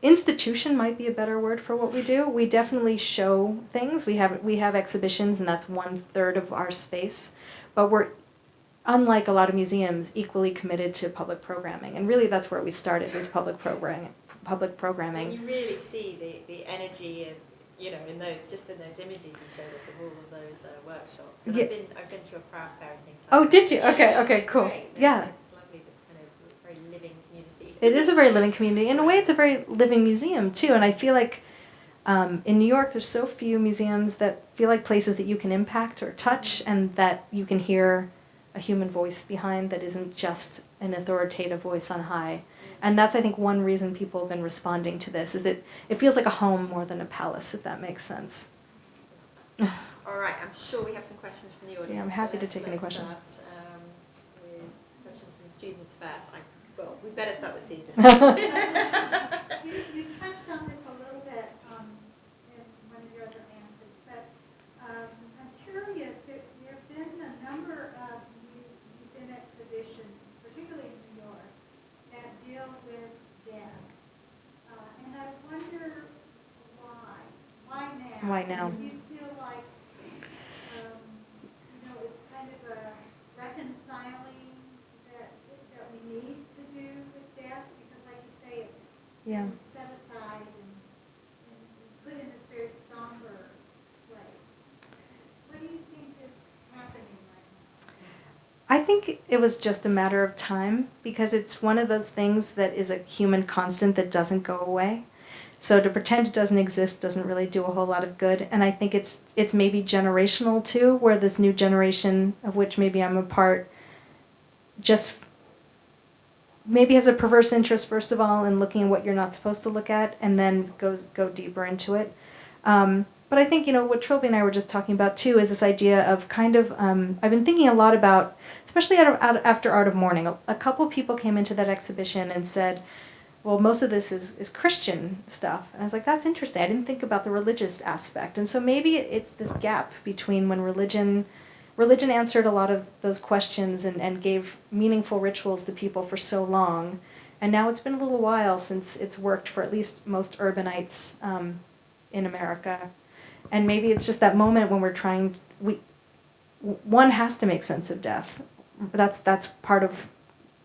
institution might be a better word for what we do. We definitely show things. We have exhibitions, and that's 1/3 of our space. But we're, unlike a lot of museums, equally committed to public programming. And really that's where we started, was public programming. And you really see the energy of, you know, in those images you showed us of all of those workshops. And I've been to a craft fair and things like that. Oh, did you? Okay, cool. Great. Yeah. It's lovely, this kind of very living community. It is a very living community. In a way, it's a very living museum, too. And I feel like in New York, there's so few museums that feel like places that you can impact or touch and that you can hear a human voice behind that isn't just an authoritative voice on high. And that's, I think, one reason people have been responding to this, is it feels like a home more than a palace, if that makes sense. All right, I'm sure we have some questions from the audience. Yeah, I'm happy to take any questions. Let's start with questions from students first. Well, we better start with Susan. You touched on this a little bit in one of your other answers, but I'm curious, there have been a number of museum exhibitions, particularly in New York, that deal with death. And I wonder why. Why now? Why now? Do you feel like, you know, it's kind of a reconciling that we need to do with death? Because like you say, it's set aside and put in this very somber place. What do you think is happening right now? I think it was just a matter of time, because it's one of those things that is a human constant that doesn't go away. So to pretend it doesn't exist doesn't really do a whole lot of good. And I think it's maybe generational too, where this new generation, of which maybe I'm a part, just maybe has a perverse interest, first of all, in looking at what you're not supposed to look at, and then go deeper into it. But I think, you know, what Trilby and I were just talking about too is this idea of kind of, I've been thinking a lot about, especially after Art of Mourning, a couple of people came into that exhibition and said, well, most of this is Christian stuff. And I was like, that's interesting. I didn't think about the religious aspect. And so maybe it's this gap between when religion answered a lot of those questions and gave meaningful rituals to people for so long. And now it's been a little while since it's worked for at least most urbanites in America. And maybe it's just that moment when one has to make sense of death. That's part of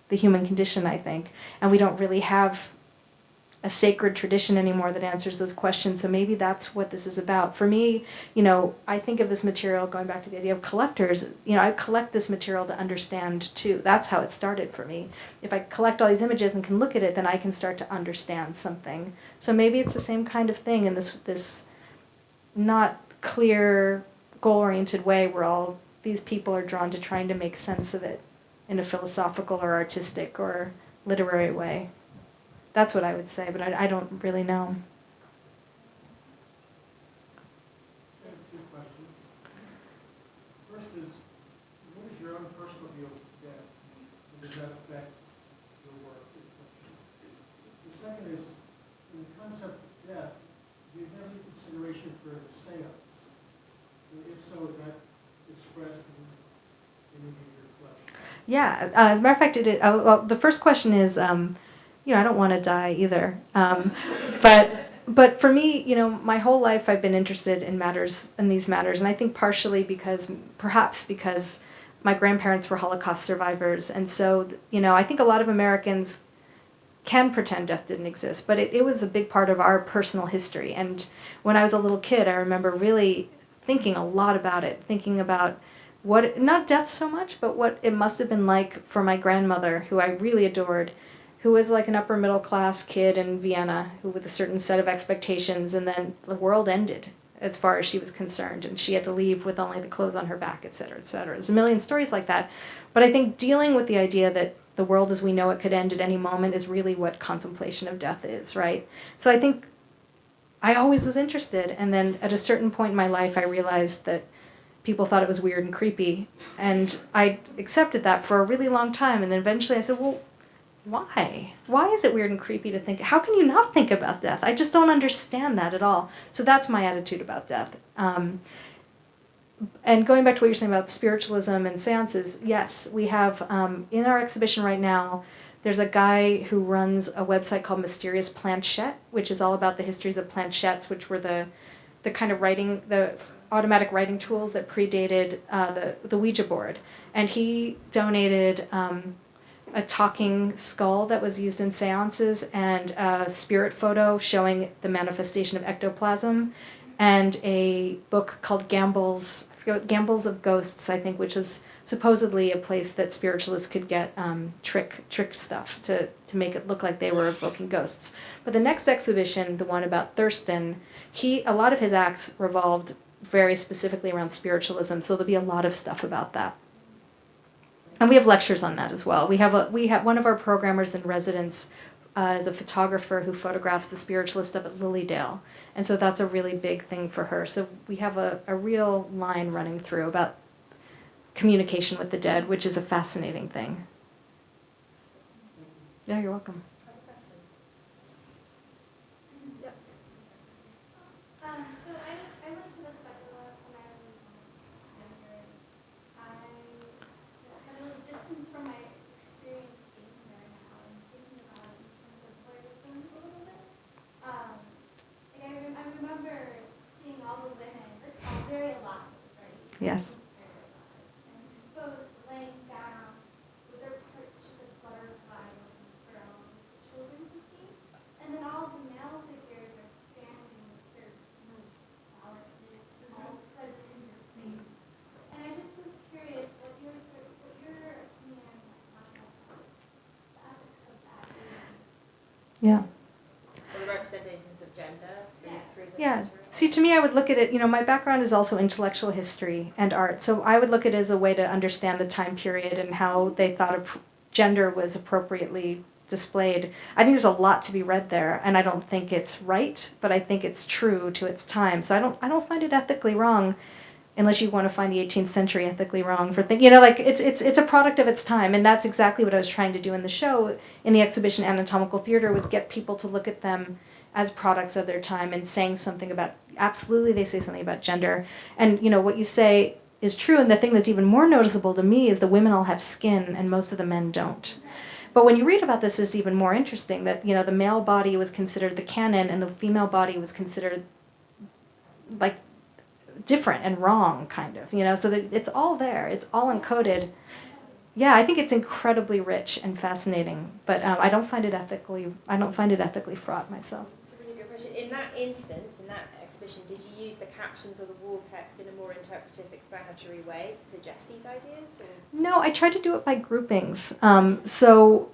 the human condition, I think. And we don't really have a sacred tradition anymore that answers those questions. So maybe that's what this is about. For me, you know, I think of this material, going back to the idea of collectors, you know, I collect this material to understand too. That's how it started for me. If I collect all these images and can look at it, then I can start to understand something. So maybe it's the same kind of thing in this not clear, goal-oriented way where all these people are drawn to trying to make sense of it in a philosophical or artistic or literary way. That's what I would say, but I don't really know. I have two questions. First is, what is your own personal view of death? Does that affect your work? The second is, in the concept of death, do you have any consideration for a seance? And if so, is that expressed in any of your collection? Yeah, as a matter of fact, well, the first question is, I don't want to die either. But for me, my whole life I've been interested in these matters, and I think partially perhaps because my grandparents were Holocaust survivors, and so, I think a lot of Americans can pretend death didn't exist, but it was a big part of our personal history. And when I was a little kid, I remember really thinking a lot about it, thinking about not death so much, but what it must have been like for my grandmother, who I really adored, who was like an upper middle class kid in Vienna, who with a certain set of expectations, and then the world ended as far as she was concerned, and she had to leave with only the clothes on her back, et cetera, et cetera. There's a million stories like that. But I think dealing with the idea that the world as we know it could end at any moment is really what contemplation of death is, right? So I think I always was interested, and then at a certain point in my life I realized that people thought it was weird and creepy, and I accepted that for a really long time, and then eventually I said, well, why? Why is it weird and creepy to think? How can you not think about death? I just don't understand that at all. So that's my attitude about death. And going back to what you're saying about spiritualism and seances, yes, we have in our exhibition right now, there's a guy who runs a website called Mysterious Planchette, which is all about the histories of planchettes, which were the kind of the automatic writing tools that predated the Ouija board. And he donated a talking skull that was used in seances, and a spirit photo showing the manifestation of ectoplasm, and a book called Gambles of Ghosts, I think, which is supposedly a place that spiritualists could get trick stuff to make it look like they were evoking ghosts. But the next exhibition, the one about Thurston, a lot of his acts revolved very specifically around spiritualism, so there'll be a lot of stuff about that. And we have lectures on that as well. We have one of our programmers in residence is a photographer who photographs the spiritualist up at Lilydale. And so that's a really big thing for her. So we have a real line running through about communication with the dead, which is a fascinating thing. Yeah, you're welcome. Yes. So laying down with their perched as butterflies for all the children to see, and then all the male figures are standing with their flowers all present in your face. And I just was curious what your opinion on the ethics of that is. Yeah. Or the representations of gender through the Yeah. center. See, to me, I would look at it, my background is also intellectual history and art, so I would look at it as a way to understand the time period and how they thought gender was appropriately displayed. I think there's a lot to be read there, and I don't think it's right, but I think it's true to its time. So I don't find it ethically wrong, unless you want to find the 18th century ethically wrong for thinking, it's a product of its time, and that's exactly what I was trying to do in the show, in the exhibition Anatomical Theater, was get people to look at them as products of their time and saying something about, absolutely they say something about gender. And what you say is true, and the thing that's even more noticeable to me is the women all have skin and most of the men don't. But when you read about this, it's even more interesting that the male body was considered the canon and the female body was considered like different and wrong, kind of, so that it's all there, it's all encoded. Yeah, I think it's incredibly rich and fascinating, but I don't find it ethically fraught myself. That's a really good question. In that instance, in that exhibition, did you use the captions or the wall text in a more interpretive, explanatory way to suggest these ideas? Or? No, I tried to do it by groupings. So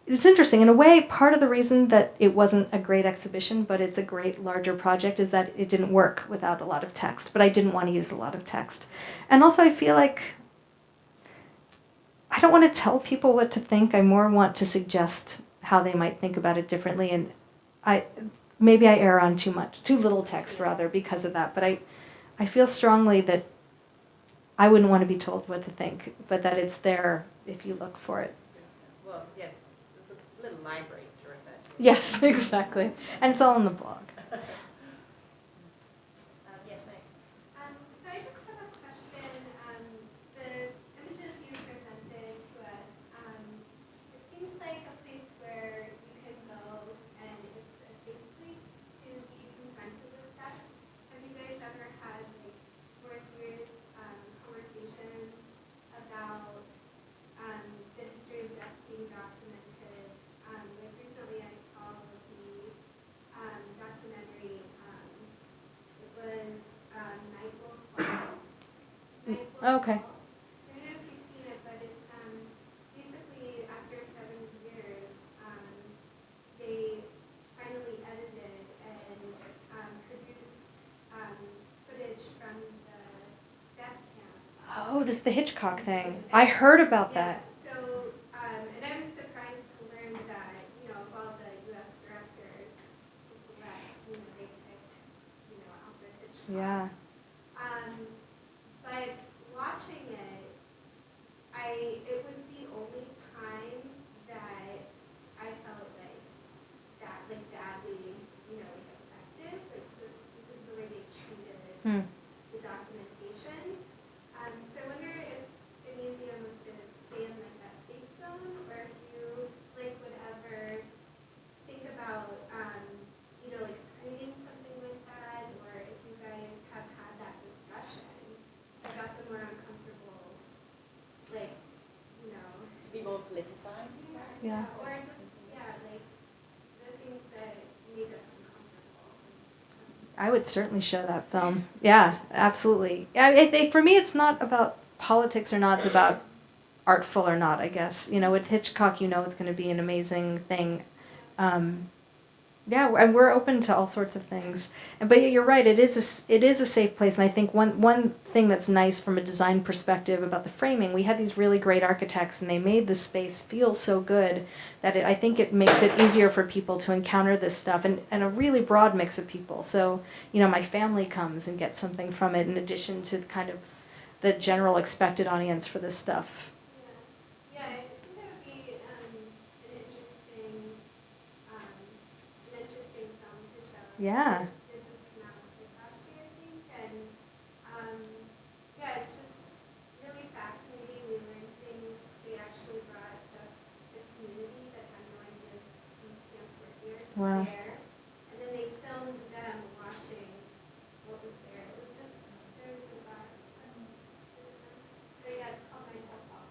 it's interesting. In a way, part of the reason that it wasn't a great exhibition, but it's a great larger project, is that it didn't work without a lot of text. But I didn't want to use a lot of text. And also, I feel like I don't want to tell people what to think. I more want to suggest how they might think about it differently. And maybe I err on too little text rather because of that. But I feel strongly that I wouldn't want to be told what to think, but that it's there if you look for it. Well, yeah, there's a little library to refer to. Yes, exactly. And it's all in the blog. Yes, Meg. So I just have a question. The images you presented to us, it seems like a place where you can go and it's a safe place to be confronted with stuff. Have you guys ever had like more serious conversations about the history of death being documented? Like recently I saw the documentary. It was Night Will Fall. Night Will Okay. Fall. I don't know if you've seen it, but it's basically after 7 years, they finally edited and produced footage from the death camp. Oh, this is the Hitchcock thing. I heard about that. So, and I was surprised to learn that, of all the U.S. directors, that, they picked, Alfred Hitchcock. Yeah. But watching it, it was the only time that I felt badly, affected, because of the way they treated the documentation. So I wonder if the museum was going to stay in that safe zone, or if you would ever think about screening something like that, or if you guys have had that discussion about the more uncomfortable, To be more politicized? Yeah. or just the things that make us uncomfortable. I would certainly show that film. Yeah, absolutely. For me, it's not about politics or not. It's about artful or not, I guess. With Hitchcock, it's going to be an amazing thing. Yeah, and we're open to all sorts of things. But you're right, it is a safe place. And I think one thing that's nice from a design perspective about the framing, we had these really great architects, and they made the space feel so good that I think it makes it easier for people to encounter this stuff, and a really broad mix of people. So, my family comes and gets something from it in addition to kind of the general expected audience for this stuff. Yeah, I think that would be an interesting film to show. Yeah. It just came out last year, I think, and it's just really fascinating. We learned things. They actually brought just the community that had no idea these camps were here. Wow. There, and then they filmed them watching what was there. It was just very bizarre. So yeah, it's called Night Will Fall.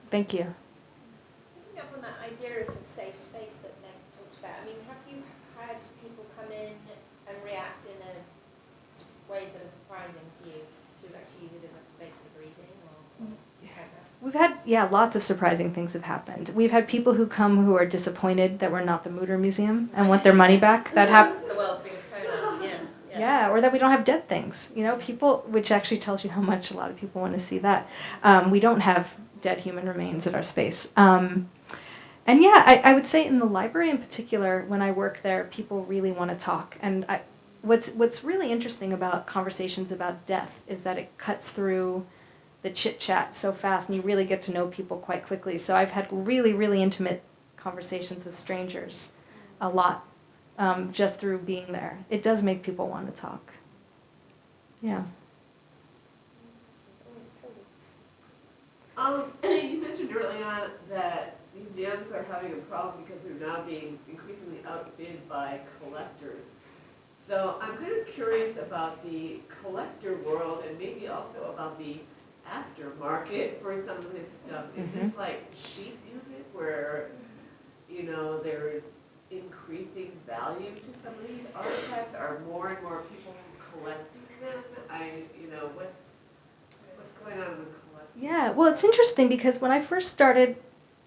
Thank you. Picking up on that idea of a safe space that Meg talked about, I mean, have you had people come in and react in a ways that are surprising to you, to actually use it as a space for breathing, or like that? We've had, lots of surprising things have happened. We've had people who come who are disappointed that we're not the Morbid Museum and want their money back. That happened. The world's biggest cone, yeah. Yeah, or that we don't have dead things. People, which actually tells you how much a lot of people want to see that. We don't have dead human remains at our space. And yeah, I would say in the library in particular, when I work there, people really want to talk. And what's really interesting about conversations about death is that it cuts through the chit-chat so fast, and you really get to know people quite quickly. So I've had really, really intimate conversations with strangers a lot, just through being there. It does make people want to talk. Yeah. You mentioned early on that museums are having a problem because they're now being increasingly outbid by collectors. So I'm kind of curious about the collector world, and maybe also about the aftermarket for some of this stuff. Is this like sheet music where, there's increasing value to some of these artifacts? Are more and more people collecting them? What's going on with collecting? Yeah, well, it's interesting because when I first started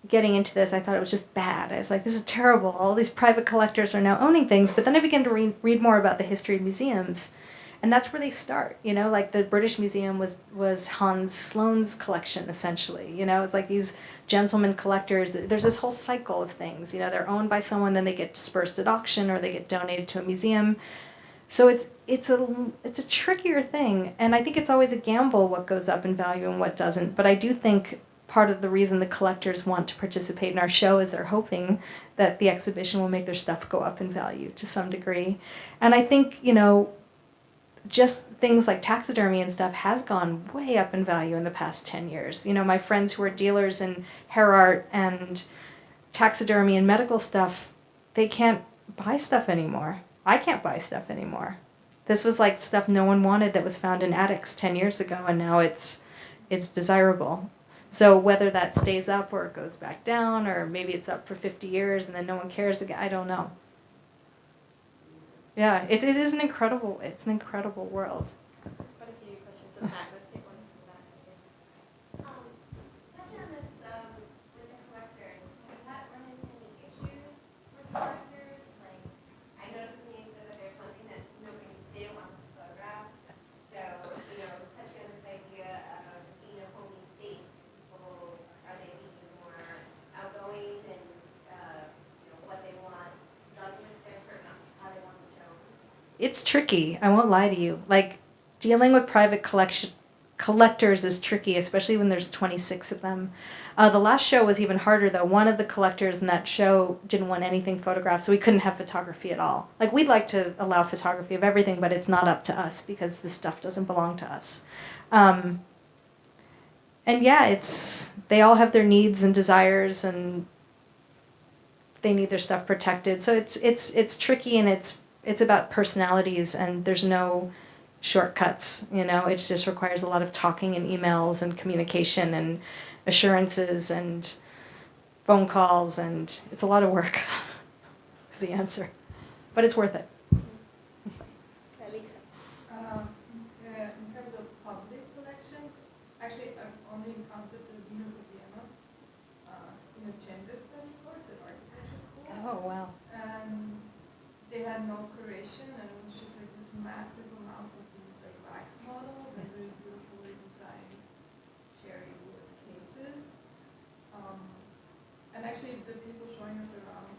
getting into this, I thought it was just bad. I was like, this is terrible. All these private collectors are now owning things. But then I began to read more about the history of museums. And that's where they start, you know, like the British Museum was Hans Sloane's collection, essentially. You know, it's like these gentleman collectors. There's this whole cycle of things, you know, they're owned by someone, then they get dispersed at auction or they get donated to a museum. So it's a trickier thing, and I think it's always a gamble what goes up in value and what doesn't. But I do think part of the reason the collectors want to participate in our show is they're hoping that the exhibition will make their stuff go up in value to some degree. And I think, you know, just things like taxidermy and stuff has gone way up in value in the past 10 years. You know, my friends who are dealers in hair art and taxidermy and medical stuff, they can't buy stuff anymore. I can't buy stuff anymore. This was like stuff no one wanted that was found in attics 10 years ago, and now it's desirable. So whether that stays up or it goes back down, or maybe it's up for 50 years and then no one cares again, I don't know. Yeah, it is an incredible world. Got a few questions at the back. Let's take one from the back. Touching on this with the collectors, have you had run into any issues with collectors? Like, I noticed in the exhibit there's one thing that nobody did want to photograph. So, you know, touching on this idea of being a homey state, people, are they being more outgoing and, you know, what they want done with their certain, how they want the show? It's tricky. I won't lie to you. Like, dealing with private collectors is tricky, especially when there's 26 of them. The last show was even harder, though. One of the collectors in that show didn't want anything photographed, so we couldn't have photography at all. Like, we'd like to allow photography of everything, but it's not up to us because this stuff doesn't belong to us. And yeah, they all have their needs and desires, and they need their stuff protected. So it's tricky, and it's about personalities, and there's no shortcuts, you know. It just requires a lot of talking and emails and communication and assurances and phone calls, and it's a lot of work is the answer. But it's worth it. In terms of public collections, actually I've only encountered the Venus of Vienna in a gender study course at architecture school. Oh, wow. And they had no curation, and it was just like this massive amount of these like wax models and really beautifully designed cherry wood cases. And actually the people showing us around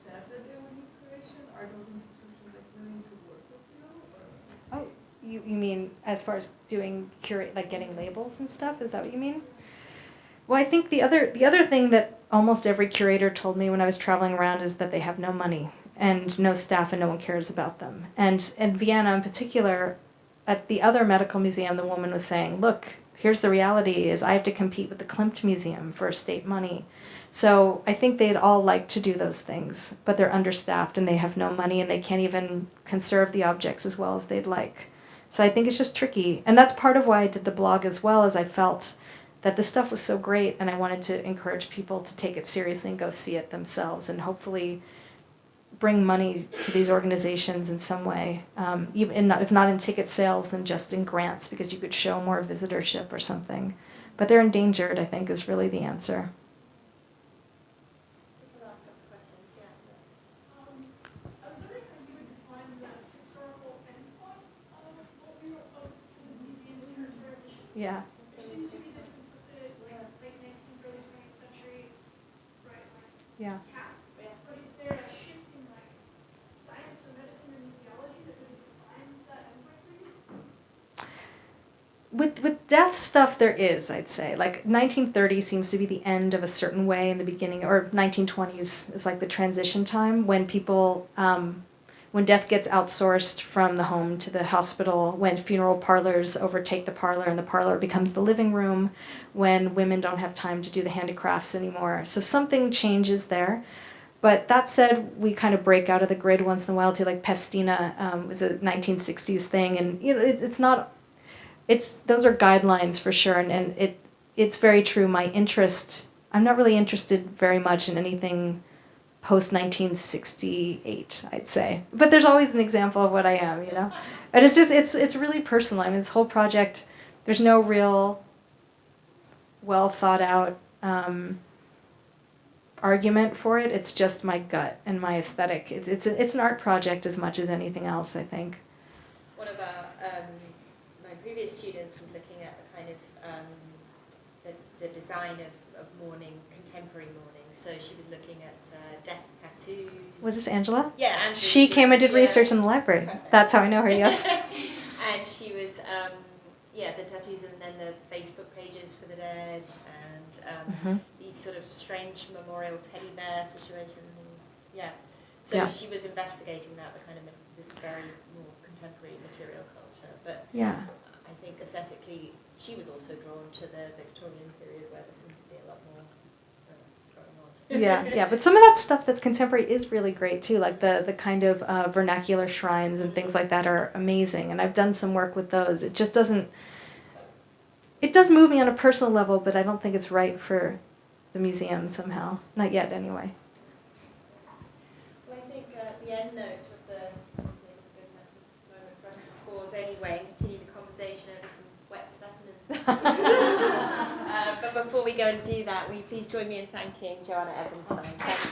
said that they would need curation. Are those institutions like willing to work with you? Or? Oh, you mean as far as doing like getting labels and stuff? Is that what you mean? Well, I think the other thing that almost every curator told me when I was traveling around is that they have no money and no staff, and no one cares about them. And in Vienna in particular, at the other medical museum, the woman was saying, look, here's the reality is I have to compete with the Klimt Museum for state money. So I think they'd all like to do those things, but they're understaffed and they have no money and they can't even conserve the objects as well as they'd like. So I think it's just tricky. And that's part of why I did the blog as well, as I felt that the stuff was so great and I wanted to encourage people to take it seriously and go see it themselves and hopefully bring money to these organizations in some way, if not in ticket sales, then just in grants, because you could show more visitorship or something. But they're endangered, I think, is really the answer. I was wondering how you would define the historical endpoint of what we were of the museum's curatorial mission. Yeah. There seems to be this implicit, like late 19th, early 20th century, right, like Yeah. cap. But is there a shift in like science or medicine or museology that really defines that endpoint for you? With death stuff, there is, I'd say. Like 1930 seems to be the end of a certain way in the beginning, or 1920s is like the transition time when people, when death gets outsourced from the home to the hospital, when funeral parlors overtake the parlor and the parlor becomes the living room, when women don't have time to do the handicrafts anymore. So something changes there. But that said, we kind of break out of the grid once in a while too, like Pestina was a 1960s thing, and you know, it's not. Those are guidelines for sure, and it's very true. My interest, I'm not really interested very much in anything post 1968, I'd say. But there's always an example of what I am, you know. And it's just it's really personal. I mean, this whole project, there's no real well thought out argument for it. It's just my gut and my aesthetic. It's an art project as much as anything else, I think. One of our my previous students was looking at the kind of the design of mourning, contemporary mourning. So she was looking at death tattoos. Was this Angela? Yeah, Angela. She came and did Yeah. research in the library. Perfect. That's how I know her, yes. And she was, the tattoos and then the Facebook pages for the dead and these sort of strange memorial teddy bear situations. Yeah. So Yeah. she was investigating that, the kind of this very more contemporary material culture. But Yeah. I think aesthetically, she was also drawn to the Victorian period where there seemed to be a lot more going on. Yeah, but some of that stuff that's contemporary is really great too, like the kind of vernacular shrines and things like that are amazing, and I've done some work with those. It just doesn't, it does move me on a personal level, but I don't think it's right for the museum somehow. Not yet, anyway. Well, I think the end note of the moment for us to pause anyway and continue the conversation over some wet specimens. But before we go and do that, will you please join me in thanking Joanna Ebenstein? Thank you.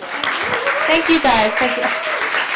Thank you guys. Thank you.